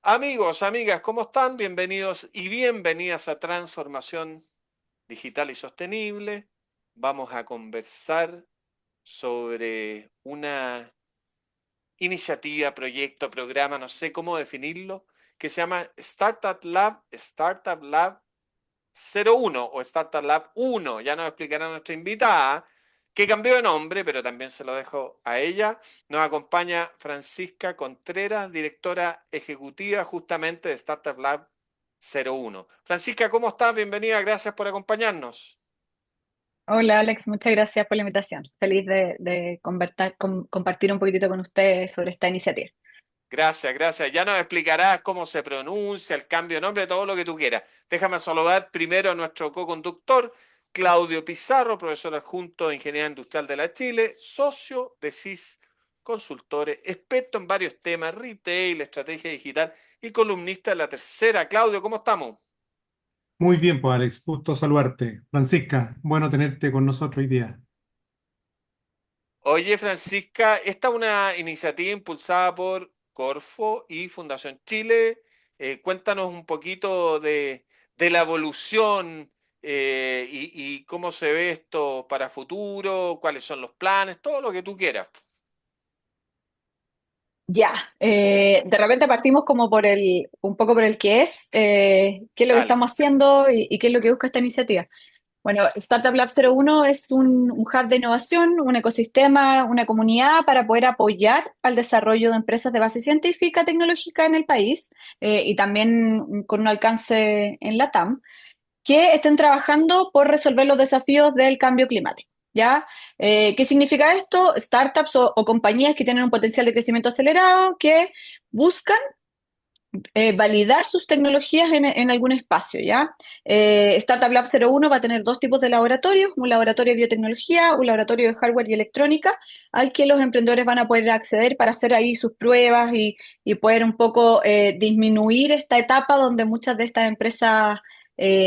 Amigos, amigas, ¿cómo están? Bienvenidos y bienvenidas a Transformación Digital y Sostenible. Vamos a conversar sobre una iniciativa, proyecto, programa, no sé cómo definirlo, que se llama Startup Lab 01 o Startup Lab 1. Ya nos explicará nuestra invitada, que cambió de nombre, pero también se lo dejo a ella. Nos acompaña Francisca Contreras, directora ejecutiva justamente de Startup Lab 01. Francisca, ¿cómo estás? Bienvenida, gracias por acompañarnos. Hola Alex, muchas gracias por la invitación. Feliz de compartir un poquitito con ustedes sobre esta iniciativa. Gracias, gracias. Ya nos explicarás cómo se pronuncia, el cambio de nombre, todo lo que tú quieras. Déjame saludar primero a nuestro co-conductor, Claudio Pizarro, profesor adjunto de Ingeniería Industrial de la Chile, socio de CIS Consultores, experto en varios temas, retail, estrategia digital y columnista de La Tercera. Claudio, ¿cómo estamos? Muy bien, pues Alex, gusto saludarte. Francisca, bueno tenerte con nosotros hoy día. Oye, Francisca, esta es una iniciativa impulsada por Corfo y Fundación Chile. Cuéntanos un poquito de la evolución y cómo se ve esto para futuro, cuáles son los planes, todo lo que tú quieras. Ya, de repente partimos como un poco por el qué es lo que Dale. estamos haciendo y qué es lo que busca esta iniciativa. Bueno, Startup Lab 01 es un hub de innovación, un ecosistema, una comunidad para poder apoyar al desarrollo de empresas de base científica, tecnológica en el país y también con un alcance en la TAM, que estén trabajando por resolver los desafíos del cambio climático. ¿Ya? ¿Qué significa esto? Startups o compañías que tienen un potencial de crecimiento acelerado, que buscan validar sus tecnologías en algún espacio, ¿ya? Startup Lab 01 va a tener dos tipos de laboratorios, un laboratorio de biotecnología, un laboratorio de hardware y electrónica, al que los emprendedores van a poder acceder para hacer ahí sus pruebas y poder un poco disminuir esta etapa donde muchas de estas empresas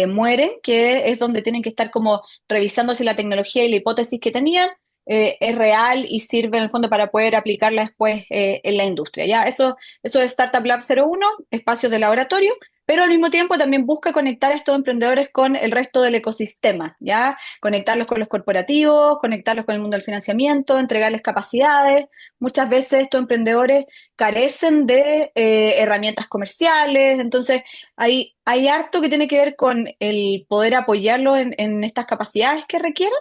mueren, que es donde tienen que estar como revisando si la tecnología y la hipótesis que tenían es real y sirve en el fondo para poder aplicarla después en la industria. ¿Ya? Eso es Startup Lab 01, espacios de laboratorio, pero al mismo tiempo también busca conectar a estos emprendedores con el resto del ecosistema, ¿ya? Conectarlos con los corporativos, conectarlos con el mundo del financiamiento, entregarles capacidades. Muchas veces estos emprendedores carecen de herramientas comerciales, entonces hay harto que tiene que ver con el poder apoyarlos en estas capacidades que requieren,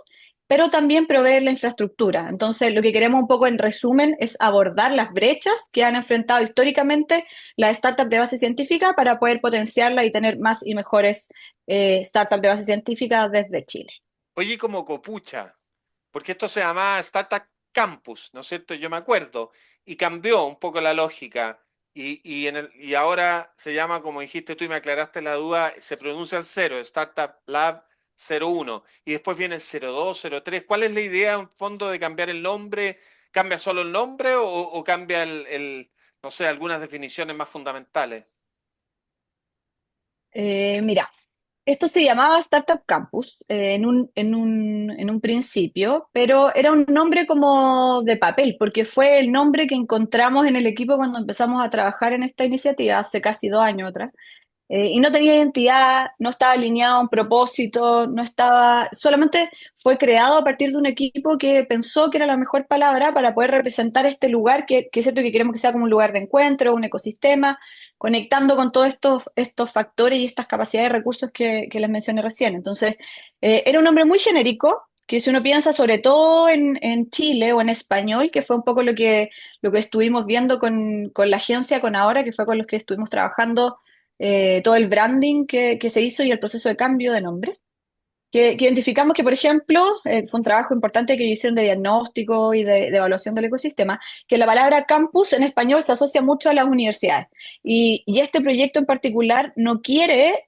pero también proveer la infraestructura. Entonces, lo que queremos un poco en resumen es abordar las brechas que han enfrentado históricamente las startups de base científica para poder potenciarla y tener más y mejores startups de base científica desde Chile. Oye, como copucha, porque esto se llamaba Startup Campus, ¿no es cierto? Yo me acuerdo, y cambió un poco la lógica, y ahora se llama, como dijiste tú y me aclaraste la duda, se pronuncia el cero, Startup Lab 01, y después viene el 02, 03. ¿Cuál es la idea en fondo de cambiar el nombre? ¿Cambia solo el nombre o cambia no sé, algunas definiciones más fundamentales? Mira, esto se llamaba Startup Campus en un principio, pero era un nombre como de papel, porque fue el nombre que encontramos en el equipo cuando empezamos a trabajar en esta iniciativa hace casi 2 años atrás. Y no tenía identidad, no estaba alineado a un propósito, no estaba, solamente fue creado a partir de un equipo que pensó que era la mejor palabra para poder representar este lugar que es cierto que queremos que sea como un lugar de encuentro, un ecosistema, conectando con todos estos factores y estas capacidades y recursos que les mencioné recién. Entonces, era un nombre muy genérico, que si uno piensa sobre todo en Chile o en español, que fue un poco lo que estuvimos viendo con la agencia, con Ahora, que fue con los que estuvimos trabajando todo el branding que se hizo y el proceso de cambio de nombre. Que identificamos que, por ejemplo, fue un trabajo importante que hicieron de diagnóstico y de evaluación del ecosistema, que la palabra campus en español se asocia mucho a las universidades. Y este proyecto en particular no quiere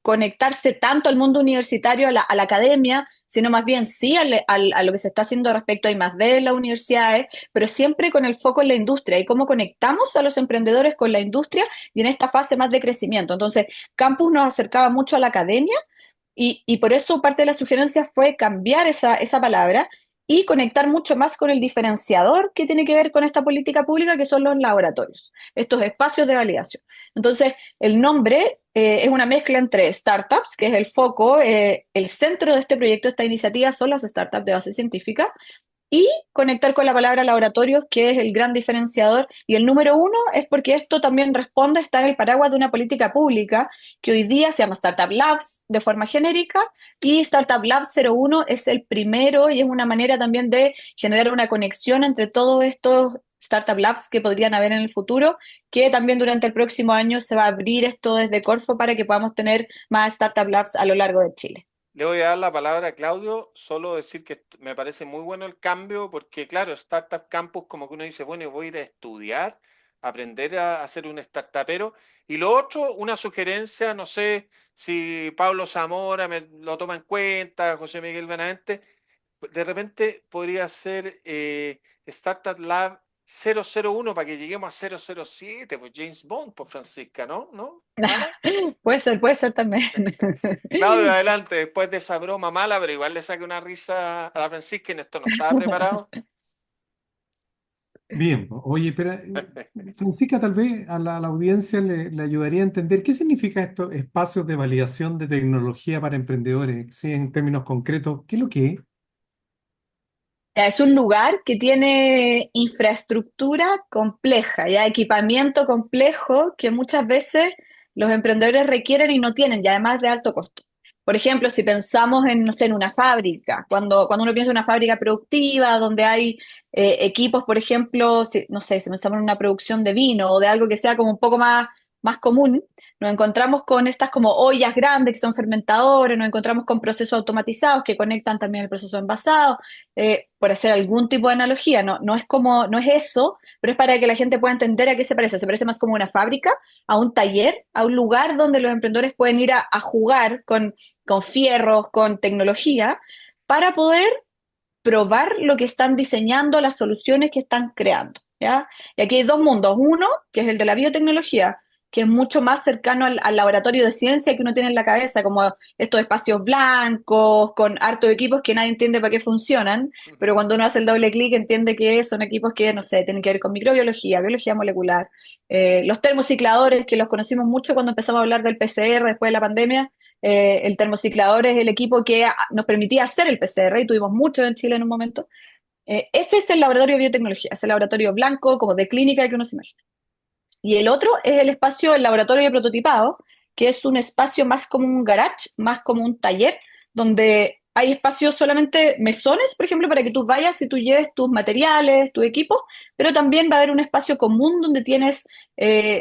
conectarse tanto al mundo universitario, a la academia, sino más bien sí a lo que se está haciendo respecto a I+D en las universidades, pero siempre con el foco en la industria y cómo conectamos a los emprendedores con la industria y en esta fase más de crecimiento. Entonces, campus nos acercaba mucho a la academia y por eso parte de la sugerencia fue cambiar esa palabra y conectar mucho más con el diferenciador que tiene que ver con esta política pública, que son los laboratorios, estos espacios de validación. Entonces, el nombre es una mezcla entre startups, que es el foco, el centro de este proyecto, esta iniciativa son las startups de base científica, y conectar con la palabra laboratorios, que es el gran diferenciador. Y el número uno es porque esto también responde a estar en el paraguas de una política pública que hoy día se llama Startup Labs de forma genérica, y Startup Labs 01 es el primero y es una manera también de generar una conexión entre todos estos Startup Labs que podrían haber en el futuro, que también durante el próximo año se va a abrir esto desde Corfo para que podamos tener más Startup Labs a lo largo de Chile. Le voy a dar la palabra a Claudio, solo decir que me parece muy bueno el cambio, porque claro, Startup Campus, como que uno dice, bueno, yo voy a ir a estudiar, aprender a hacer un startupero. Y lo otro, una sugerencia, no sé si Pablo Zamora me lo toma en cuenta, José Miguel Benavente, de repente podría ser Startup Lab 001 para que lleguemos a 007, pues James Bond, por Francisca, ¿no? ¿No? ¿Mala? Puede ser también. Claudio, adelante, después de esa broma mala, pero igual le saqué una risa a la Francisca y en esto no estaba preparado. Bien, oye, pero Francisca, tal vez a la audiencia le ayudaría a entender qué significa estos espacios de validación de tecnología para emprendedores, sí, en términos concretos, ¿qué es lo que es? Es un lugar que tiene infraestructura compleja, ya equipamiento complejo que muchas veces los emprendedores requieren y no tienen, y además de alto costo. Por ejemplo, si pensamos en, no sé, en una fábrica, cuando uno piensa en una fábrica productiva donde hay equipos, por ejemplo, no sé, si pensamos en una producción de vino o de algo que sea como un poco más común, nos encontramos con estas como ollas grandes que son fermentadores, nos encontramos con procesos automatizados que conectan también el proceso envasado, por hacer algún tipo de analogía, no es eso, pero es para que la gente pueda entender a qué se parece. Se parece más como una fábrica, a un taller, a un lugar donde los emprendedores pueden ir a jugar con fierros, con tecnología, para poder probar lo que están diseñando, las soluciones que están creando, ¿ya? Y aquí hay dos mundos. Uno, que es el de la biotecnología, que es mucho más cercano al laboratorio de ciencia que uno tiene en la cabeza, como estos espacios blancos, con hartos equipos que nadie entiende para qué funcionan, pero Ujú. cuando uno hace el doble clic entiende que son equipos que, no sé, tienen que ver con microbiología, biología molecular, los termocicladores, que los conocimos mucho cuando empezamos a hablar del PCR después de la pandemia. El termociclador es el equipo que nos permitía hacer el PCR y tuvimos mucho en Chile en un momento. Ese es el laboratorio de biotecnología, es el laboratorio blanco como de clínica que uno se imagina. Y el otro es el espacio, el laboratorio de prototipado, que es un espacio más como un garage, más como un taller, donde hay espacios solamente mesones, por ejemplo, para que tú vayas y tú lleves tus materiales, tu equipo, pero también va a haber un espacio común donde tienes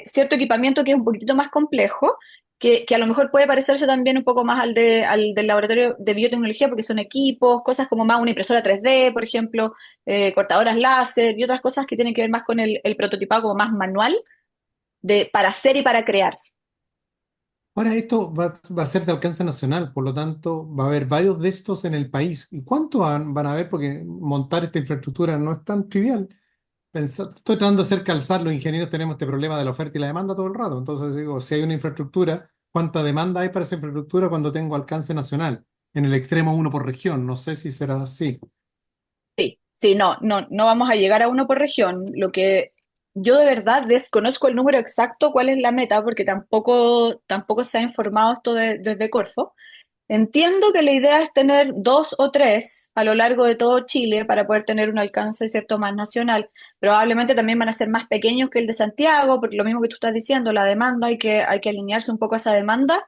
cierto equipamiento que es un poquitito más complejo, que a lo mejor puede parecerse también un poco más al del laboratorio de biotecnología, porque son equipos, cosas como más una impresora 3D, por ejemplo, cortadoras láser y otras cosas que tienen que ver más con el prototipado como más manual para hacer y para crear. Ahora, esto va a ser de alcance nacional, por lo tanto, va a haber varios de estos en el país. ¿Y cuántos van a haber? Porque montar esta infraestructura no es tan trivial. Estoy tratando de hacer calzar, los ingenieros tenemos este problema de la oferta y la demanda todo el rato. Entonces digo, si hay una infraestructura, ¿cuánta demanda hay para esa infraestructura cuando tengo alcance nacional? En el extremo uno por región, no sé si será así. Sí, sí, no vamos a llegar a uno por región. Lo que yo de verdad desconozco el número exacto, cuál es la meta, porque tampoco se ha informado esto desde Corfo. Entiendo que la idea es tener dos o tres a lo largo de todo Chile para poder tener un alcance, cierto, más nacional. Probablemente también van a ser más pequeños que el de Santiago, porque lo mismo que tú estás diciendo, la demanda, hay que alinearse un poco a esa demanda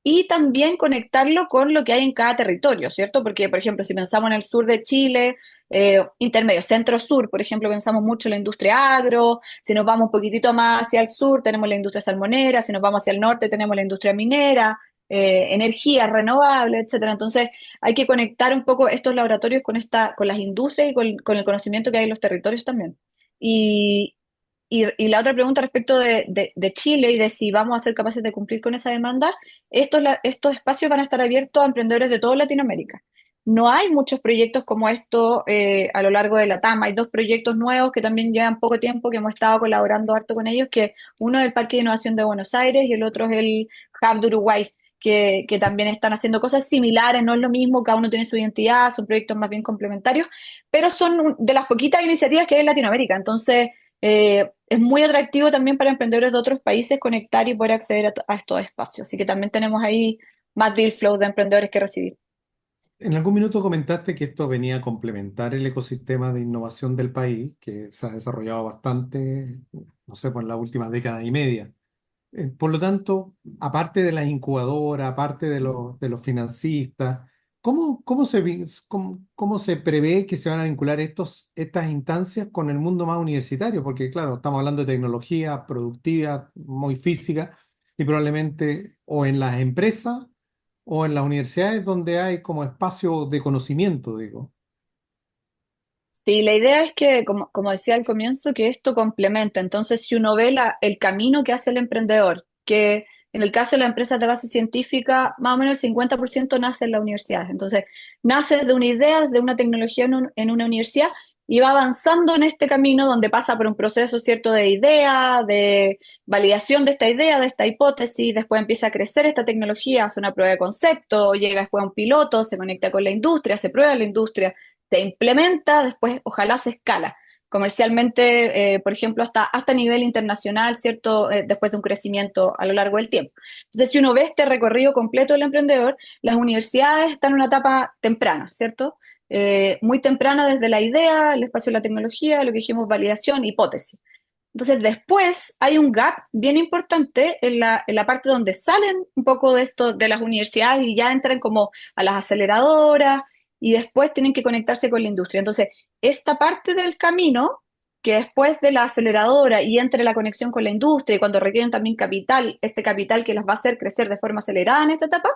y también conectarlo con lo que hay en cada territorio, ¿cierto? Porque, por ejemplo, si pensamos en el sur de Chile, intermedio, centro-sur, por ejemplo, pensamos mucho en la industria agro, si nos vamos un poquitito más hacia el sur, tenemos la industria salmonera, si nos vamos hacia el norte, tenemos la industria minera, energías renovables, etcétera. Entonces, hay que conectar un poco estos laboratorios con las industrias y con el conocimiento que hay en los territorios también. Y, y la otra pregunta respecto de Chile y de si vamos a ser capaces de cumplir con esa demanda, estos espacios van a estar abiertos a emprendedores de toda Latinoamérica. No hay muchos proyectos como esto a lo largo de la TAM. Hay dos proyectos nuevos que también llevan poco tiempo, que hemos estado colaborando harto con ellos, que uno es el Parque de Innovación de Buenos Aires y el otro es el Hub de Uruguay, que también están haciendo cosas similares, no es lo mismo, cada uno tiene su identidad, son proyectos más bien complementarios, pero son de las poquitas iniciativas que hay en Latinoamérica. Entonces, es muy atractivo también para emprendedores de otros países conectar y poder acceder a estos espacios. Así que también tenemos ahí más deal flow de emprendedores que recibir. En algún minuto comentaste que esto venía a complementar el ecosistema de innovación del país, que se ha desarrollado bastante, no sé, por la última década y media. Por lo tanto, aparte de las incubadoras, aparte de los financistas, cómo se prevé que se van a vincular estas instancias con el mundo más universitario? Porque, claro, estamos hablando de tecnología productiva, muy física, y probablemente o en las empresas o en las universidades donde hay como espacio de conocimiento, digo. Sí, la idea es que, como decía al comienzo, que esto complementa. Entonces, si uno ve el camino que hace el emprendedor, que en el caso de las empresas de base científica, más o menos el 50% nace en la universidad. Entonces, nace de una idea, de una tecnología en una universidad y va avanzando en este camino donde pasa por un proceso, ¿cierto?, de idea, de validación de esta idea, de esta hipótesis, después empieza a crecer esta tecnología, hace una prueba de concepto, llega después a un piloto, se conecta con la industria, se prueba en la industria, se implementa, después ojalá se escala comercialmente, por ejemplo, hasta nivel internacional, ¿cierto? Después de un crecimiento a lo largo del tiempo. Entonces, si uno ve este recorrido completo del emprendedor, las universidades están en una etapa temprana, ¿cierto? Muy temprana desde la idea, el espacio de la tecnología, lo que dijimos, validación, hipótesis. Entonces, después hay un gap bien importante en la parte donde salen un poco de esto de las universidades y ya entran como a las aceleradoras y después tienen que conectarse con la industria. Entonces, esta parte del camino, que después de la aceleradora y entre la conexión con la industria y cuando requieren también capital, este capital que las va a hacer crecer de forma acelerada en esta etapa,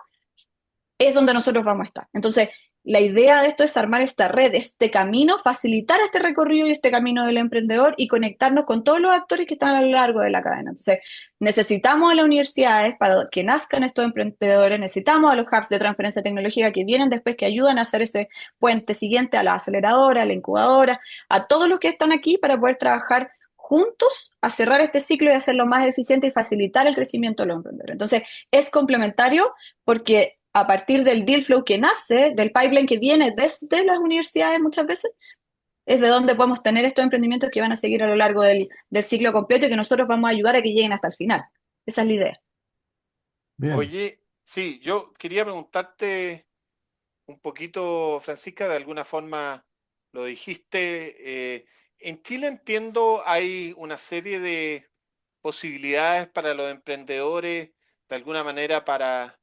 es donde nosotros vamos a estar. Entonces, la idea de esto es armar esta red, este camino, facilitar este recorrido y este camino del emprendedor y conectarnos con todos los actores que están a lo largo de la cadena. Entonces, necesitamos a las universidades para que nazcan estos emprendedores, necesitamos a los hubs de transferencia tecnológica que vienen después, que ayudan a hacer ese puente siguiente a la aceleradora, a la incubadora, a todos los que están aquí para poder trabajar juntos a cerrar este ciclo y hacerlo más eficiente y facilitar el crecimiento de los emprendedores. Entonces, es complementario porque a partir del deal flow que nace, del pipeline que viene desde las universidades muchas veces, es de donde podemos tener estos emprendimientos que van a seguir a lo largo del ciclo completo y que nosotros vamos a ayudar a que lleguen hasta el final. Esa es la idea. Bien. Oye, sí, yo quería preguntarte un poquito, Francisca, de alguna forma lo dijiste. En Chile entiendo hay una serie de posibilidades para los emprendedores, de alguna manera para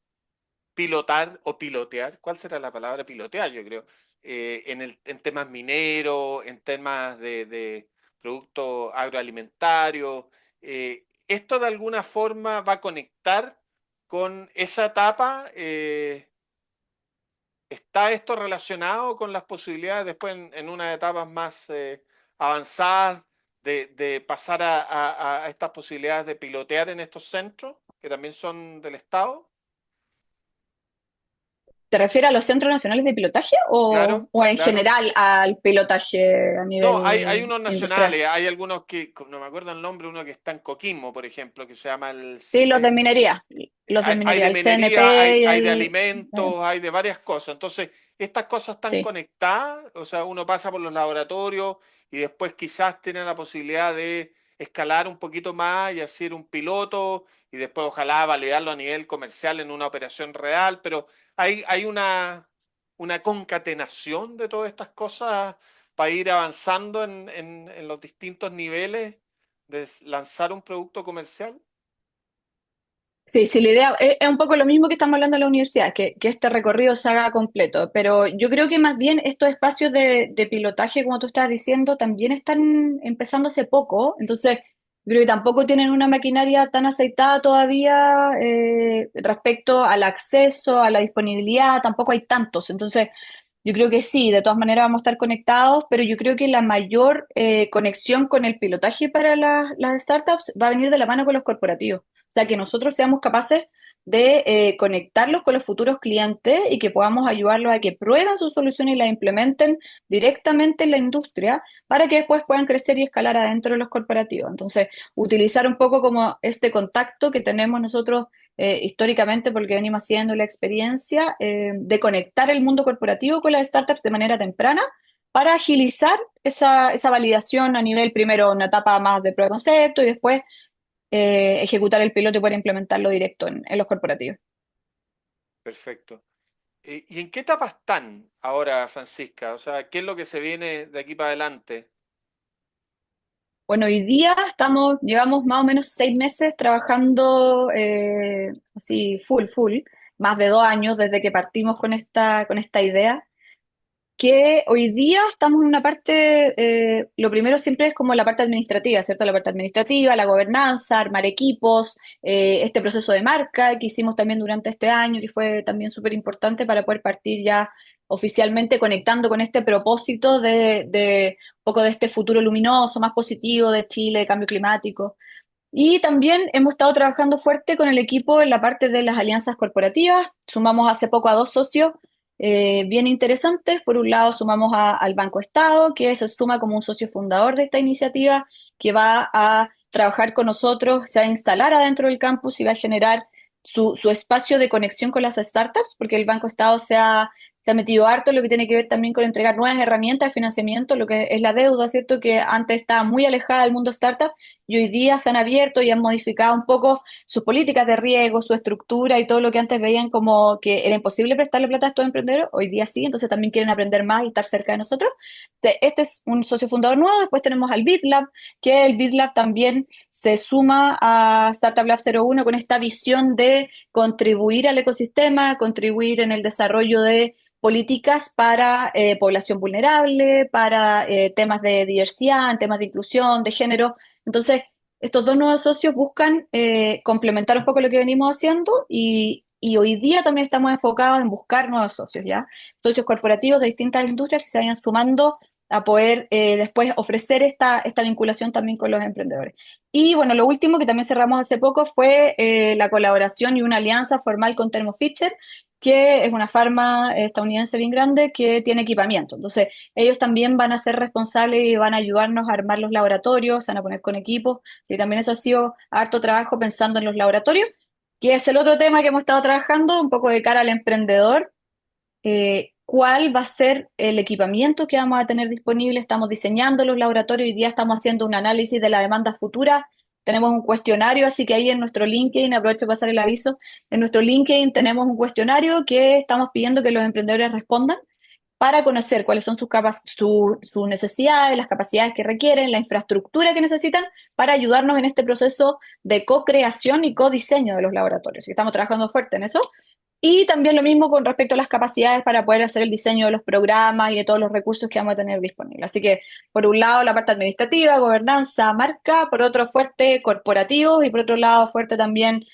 pilotar o pilotear. ¿Cuál será la palabra pilotear? Yo creo. En temas mineros, en temas de productos agroalimentarios. ¿Esto de alguna forma va a conectar con esa etapa? ¿Está esto relacionado con las posibilidades después en unas etapas más avanzadas de pasar a estas posibilidades de pilotear en estos centros que también son del Estado? ¿Te refieres a los centros nacionales de pilotaje Claro, o en claro. general al pilotaje a No, hay nivel unos industrial? nacionales, hay algunos que, no me acuerdo el nombre, uno que está en Coquimbo, por ejemplo, que se llama Sí, los de hay minería, de el minería, CNP y hay de eh, alimentos, hay de varias cosas. Entonces, estas cosas están sí. conectadas, o sea, uno pasa por los laboratorios y después quizás tiene la posibilidad de escalar un poquito más y hacer un piloto y después ojalá validarlo a nivel comercial en una operación real, pero hay una concatenación de todas estas cosas para ir avanzando en los distintos niveles de lanzar un producto comercial. Sí, sí, la idea es un poco lo mismo que estamos hablando en la universidad, que este recorrido se haga completo, pero yo creo que más bien estos espacios de pilotaje, como tú estabas diciendo, también están empezando hace poco, entonces creo que tampoco tienen una maquinaria tan aceitada todavía respecto al acceso, a la disponibilidad, tampoco hay tantos, entonces yo creo que sí, de todas maneras vamos a estar conectados, pero yo creo que la mayor conexión con el pilotaje para las startups va a venir de la mano con los corporativos. O sea, que nosotros seamos capaces de conectarlos con los futuros clientes y que podamos ayudarlos a que prueben sus soluciones y las implementen directamente en la industria para que después puedan crecer y escalar adentro de los corporativos. Entonces, utilizar un poco como este contacto que tenemos nosotros históricamente, porque venimos haciendo la experiencia de conectar el mundo corporativo con las startups de manera temprana para agilizar esa validación a nivel, primero, una etapa más de prueba de concepto y después ejecutar el piloto y poder implementarlo directo en los corporativos. Perfecto. ¿Y en qué etapa están ahora, Francisca? O sea, ¿qué es lo que se viene de aquí para adelante? Bueno, hoy día llevamos más o menos 6 meses trabajando así full, más de 2 años desde que partimos con esta idea, que hoy día estamos en una parte, lo primero siempre es como la parte administrativa, ¿cierto? La parte administrativa, la gobernanza, armar equipos, este proceso de marca que hicimos también durante este año, que fue también súper importante para poder partir ya oficialmente conectando con este propósito de un poco de este futuro luminoso, más positivo de Chile, de cambio climático. Y también hemos estado trabajando fuerte con el equipo en la parte de las alianzas corporativas. Sumamos hace poco a 2 socios bien interesantes. Por un lado, sumamos al Banco Estado, que se suma como un socio fundador de esta iniciativa, que va a trabajar con nosotros, se va a instalar adentro del campus y va a generar su espacio de conexión con las startups, porque el Banco Estado se ha metido harto en lo que tiene que ver también con entregar nuevas herramientas de financiamiento, lo que es la deuda, ¿cierto? Que antes estaba muy alejada del mundo startup y hoy día se han abierto y han modificado un poco sus políticas de riesgo, su estructura y todo lo que antes veían como que era imposible prestarle plata a estos emprendedores, hoy día sí, entonces también quieren aprender más y estar cerca de nosotros. Este es un socio fundador nuevo, después tenemos al BitLab, que el BitLab también se suma a Startup Lab 01 con esta visión de contribuir al ecosistema, contribuir en el desarrollo de políticas para población vulnerable, para temas de diversidad, en temas de inclusión, de género. Entonces, estos dos nuevos socios buscan complementar un poco lo que venimos haciendo y hoy día también estamos enfocados en buscar nuevos socios, ¿ya? Socios corporativos de distintas industrias que se vayan sumando a poder después ofrecer esta vinculación también con los emprendedores. Y bueno, lo último que también cerramos hace poco fue la colaboración y una alianza formal con Thermo Fisher, que es una farma estadounidense bien grande que tiene equipamiento. Entonces, ellos también van a ser responsables y van a ayudarnos a armar los laboratorios, se van a poner con equipos. Sí, también eso ha sido harto trabajo pensando en los laboratorios, que es el otro tema que hemos estado trabajando, un poco de cara al emprendedor. ¿Cuál va a ser el equipamiento que vamos a tener disponible? Estamos diseñando los laboratorios, hoy día estamos haciendo un análisis de la demanda futura. Tenemos un cuestionario, así que ahí en nuestro LinkedIn, aprovecho de pasar el aviso, en nuestro LinkedIn tenemos un cuestionario que estamos pidiendo que los emprendedores respondan para conocer cuáles son sus necesidades, las capacidades que requieren, la infraestructura que necesitan para ayudarnos en este proceso de co-creación y co-diseño de los laboratorios. Y estamos trabajando fuerte en eso. Y también lo mismo con respecto a las capacidades para poder hacer el diseño de los programas y de todos los recursos que vamos a tener disponibles. Así que, por un lado, la parte administrativa, gobernanza, marca, por otro, fuerte corporativo y por otro lado, fuerte también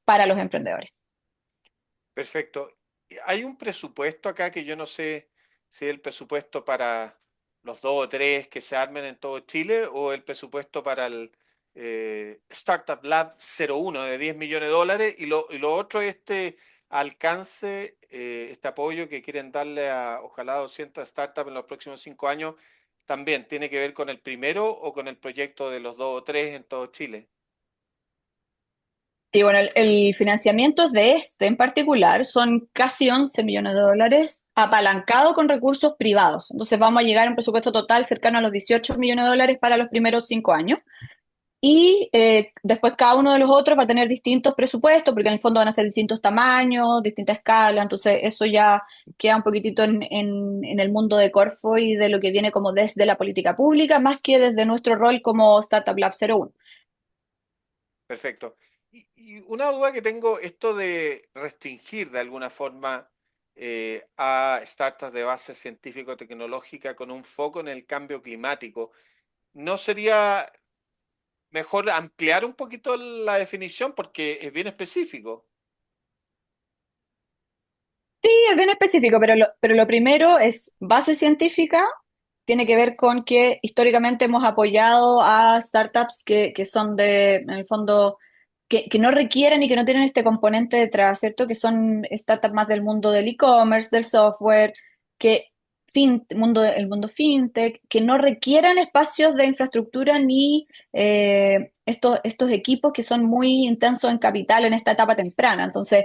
para los emprendedores. Perfecto. Hay un presupuesto acá que yo no sé si es el presupuesto para los dos o tres que se armen en todo Chile o el presupuesto para el Startup Lab 01 de 10 millones de dólares y lo otro es este alcance, este apoyo que quieren darle a ojalá 200 startups en los próximos 5 años. También tiene que ver con el primero o con el proyecto de los dos o tres en todo Chile. Y bueno, el financiamiento de este en particular son casi 11 millones de dólares apalancado con recursos privados. Entonces vamos a llegar a un presupuesto total cercano a los 18 millones de dólares para los primeros 5 años. Y después cada uno de los otros va a tener distintos presupuestos, porque en el fondo van a ser distintos tamaños, distintas escalas. Entonces eso ya queda un poquitito en el mundo de Corfo y de lo que viene como desde la política pública, más que desde nuestro rol como Startup Lab 01. Perfecto. Y una duda que tengo, esto de restringir de alguna forma a startups de base científico-tecnológica con un foco en el cambio climático, ¿no sería mejor ampliar un poquito la definición porque es bien específico? Sí, es bien específico, pero lo primero es base científica, tiene que ver con que históricamente hemos apoyado a startups que son en el fondo, que no requieren y que no tienen este componente detrás, ¿cierto? Que son startups más del mundo del e-commerce, del software, que el mundo fintech, que no requieran espacios de infraestructura ni estos equipos que son muy intensos en capital en esta etapa temprana. Entonces,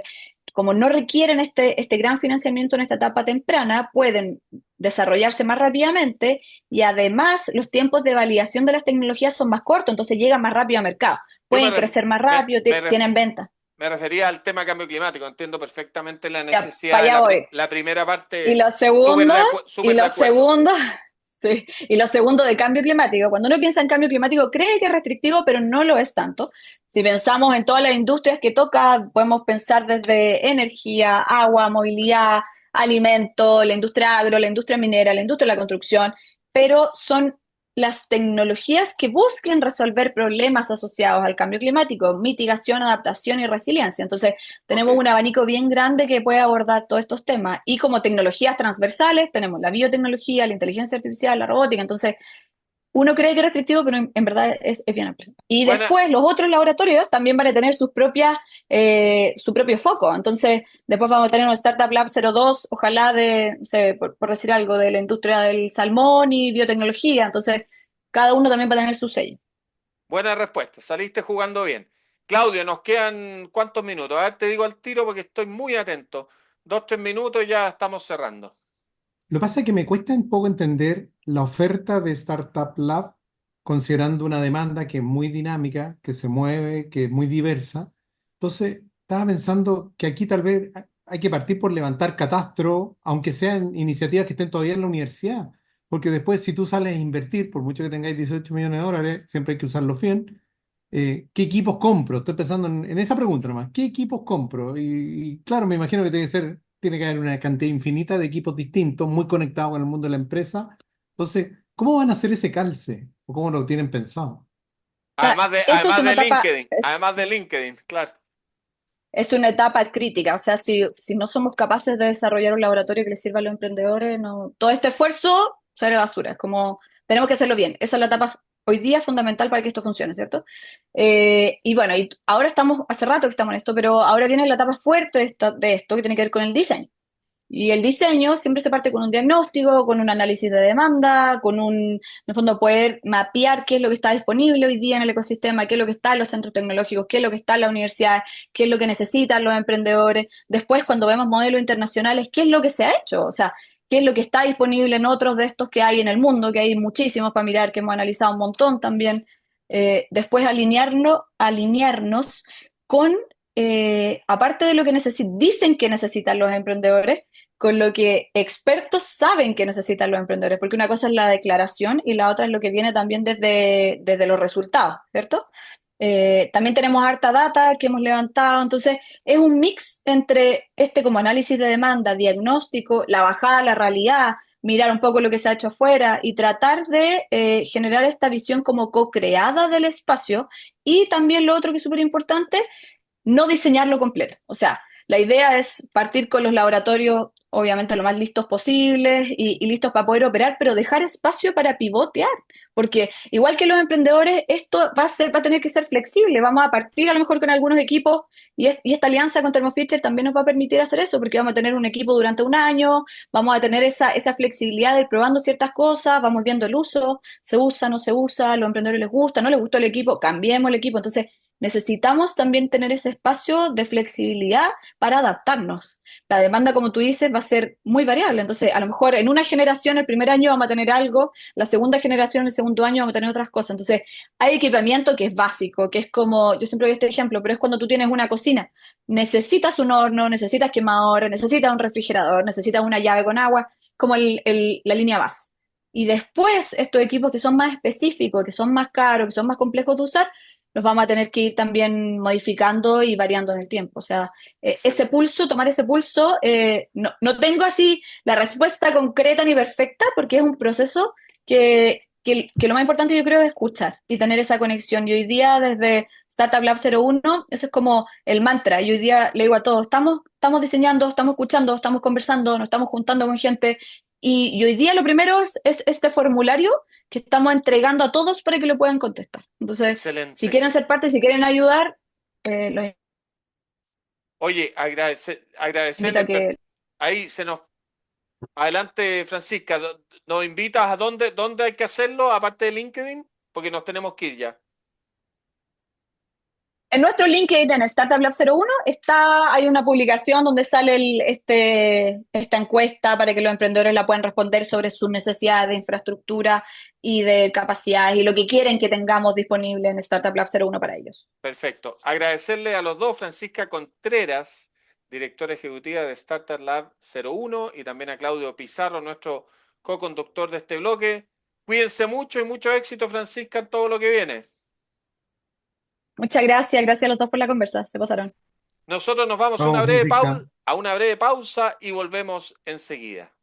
como no requieren este gran financiamiento en esta etapa temprana, pueden desarrollarse más rápidamente y además los tiempos de validación de las tecnologías son más cortos, entonces llegan más rápido al mercado, Yo pueden crecer más rápido, tienen ventas. me refería al tema cambio climático. Entiendo perfectamente la Ya, necesidad para de allá voy. la primera Y parte, lo segundo, y súper de lo acuerdo. segundo, sí, y lo segundo de cambio climático. Cuando uno piensa en cambio climático, cree que es restrictivo, pero no lo es tanto. Si pensamos en todas las industrias que toca, podemos pensar desde energía, agua, movilidad, alimento, la industria agro, la industria minera, la industria de la construcción, pero son las tecnologías que busquen resolver problemas asociados al cambio climático, mitigación, adaptación y resiliencia. Entonces, Ok. tenemos un abanico bien grande que puede abordar todos estos temas. Y como tecnologías transversales, tenemos la biotecnología, la inteligencia artificial, la robótica. Entonces, uno cree que es restrictivo, pero en verdad es bien amplio. Y Buena, después, los otros laboratorios también van a tener su propio foco. Entonces, después vamos a tener un Startup Lab 02, ojalá no sé, por decir algo, de la industria del salmón y biotecnología. Entonces, cada uno también va a tener su sello. buena respuesta. Saliste jugando bien. Claudio, nos quedan ¿cuántos minutos? A ver, te digo al tiro porque estoy muy atento. 2, 3 minutos y ya estamos cerrando. Lo que pasa es que me cuesta un poco entender la oferta de Startup Lab, considerando una demanda que es muy dinámica, que se mueve, que es muy diversa. Entonces, estaba pensando que aquí tal vez hay que partir por levantar catastro, aunque sean iniciativas que estén todavía en la universidad. Porque después, si tú sales a invertir, por mucho que tengáis 18 millones de dólares, siempre hay que usarlo bien. ¿Qué equipos compro? Estoy pensando en esa pregunta nomás. ¿Qué equipos compro? Y claro, me imagino que tiene que haber una cantidad infinita de equipos distintos, muy conectados con el mundo de la empresa. Entonces, ¿cómo van a hacer ese calce? ¿O cómo lo tienen pensado? O sea, eso es una etapa, Además de LinkedIn, claro. es una etapa crítica, o sea, si no somos capaces de desarrollar un laboratorio que les sirva a los emprendedores, no, todo este esfuerzo sale a la basura. Es como, tenemos que hacerlo bien. Esa es la etapa hoy día fundamental para que esto funcione, ¿cierto? Y bueno, y ahora hace rato que estamos en esto, pero ahora viene la etapa fuerte de esto que tiene que ver con el diseño. Y el diseño siempre se parte con un diagnóstico, con un análisis de demanda, en el fondo poder mapear qué es lo que está disponible hoy día en el ecosistema, qué es lo que está en los centros tecnológicos, qué es lo que está en la universidad, qué es lo que necesitan los emprendedores. Después, cuando vemos modelos internacionales, qué es lo que se ha hecho, o sea, qué es lo que está disponible en otros de estos que hay en el mundo, que hay muchísimos para mirar, que hemos analizado un montón también. Después alinearnos con, aparte de lo que dicen que necesitan los emprendedores, con lo que expertos saben que necesitan los emprendedores, porque una cosa es la declaración y la otra es lo que viene también desde los resultados, ¿cierto? También tenemos harta data que hemos levantado, entonces es un mix entre como análisis de demanda, diagnóstico, la bajada a la realidad, mirar un poco lo que se ha hecho afuera y tratar de generar esta visión como co-creada del espacio y también lo otro que es súper importante, no diseñarlo completo. O sea, la idea es partir con los laboratorios, obviamente, lo más listos posibles y listos para poder operar, pero dejar espacio para pivotear, porque igual que los emprendedores, esto va a tener que ser flexible. Vamos a partir a lo mejor con algunos equipos y esta alianza con Thermo Fisher también nos va a permitir hacer eso, porque vamos a tener un equipo durante un año, vamos a tener esa flexibilidad de ir probando ciertas cosas, vamos viendo el uso, se usa, no se usa, a los emprendedores les gusta, no les gustó el equipo, cambiemos el equipo. Entonces, necesitamos también tener ese espacio de flexibilidad para adaptarnos. La demanda, como tú dices, va a ser muy variable. Entonces, a lo mejor en una generación, el primer año vamos a tener algo, la segunda generación, el segundo año vamos a tener otras cosas. Entonces, hay equipamiento que es básico, que es como, yo siempre doy este ejemplo, pero es cuando tú tienes una cocina. Necesitas un horno, necesitas quemador, necesitas un refrigerador, necesitas una llave con agua, como la línea base. Y después, estos equipos que son más específicos, que son más caros, que son más complejos de usar, los vamos a tener que ir también modificando y variando en el tiempo. O sea, Excelente. tomar ese pulso, no tengo así la respuesta concreta ni perfecta, porque es un proceso que lo más importante yo creo es escuchar y tener esa conexión. Y hoy día desde Startup Lab 01, ese es como el mantra. Y hoy día le digo a todos, estamos diseñando, estamos escuchando, estamos conversando, nos estamos juntando con gente. Y hoy día lo primero es este formulario que estamos entregando a todos para que lo puedan contestar. Entonces, si Excelente. quieren ser parte, si quieren ayudar, los Oye, invito a agradecerle. que... Ahí se nos Adelante, Francisca. ¿Nos invitas a dónde hay que hacerlo, aparte de LinkedIn? Porque nos tenemos que ir ya. En nuestro LinkedIn, en Startup Lab 01, hay una publicación donde sale esta encuesta para que los emprendedores la puedan responder sobre sus necesidades de infraestructura y de capacidades y lo que quieren que tengamos disponible en Startup Lab 01 para ellos. Perfecto. Agradecerle a los dos, Francisca Contreras, directora ejecutiva de Startup Lab 01, y también a Claudio Pizarro, nuestro co-conductor de este bloque. Cuídense mucho y mucho éxito, Francisca, en todo lo que viene. Muchas gracias, gracias a los dos por la conversa, se pasaron. Nosotros nos vamos a Vamos, Francisca. a una breve pausa y volvemos enseguida.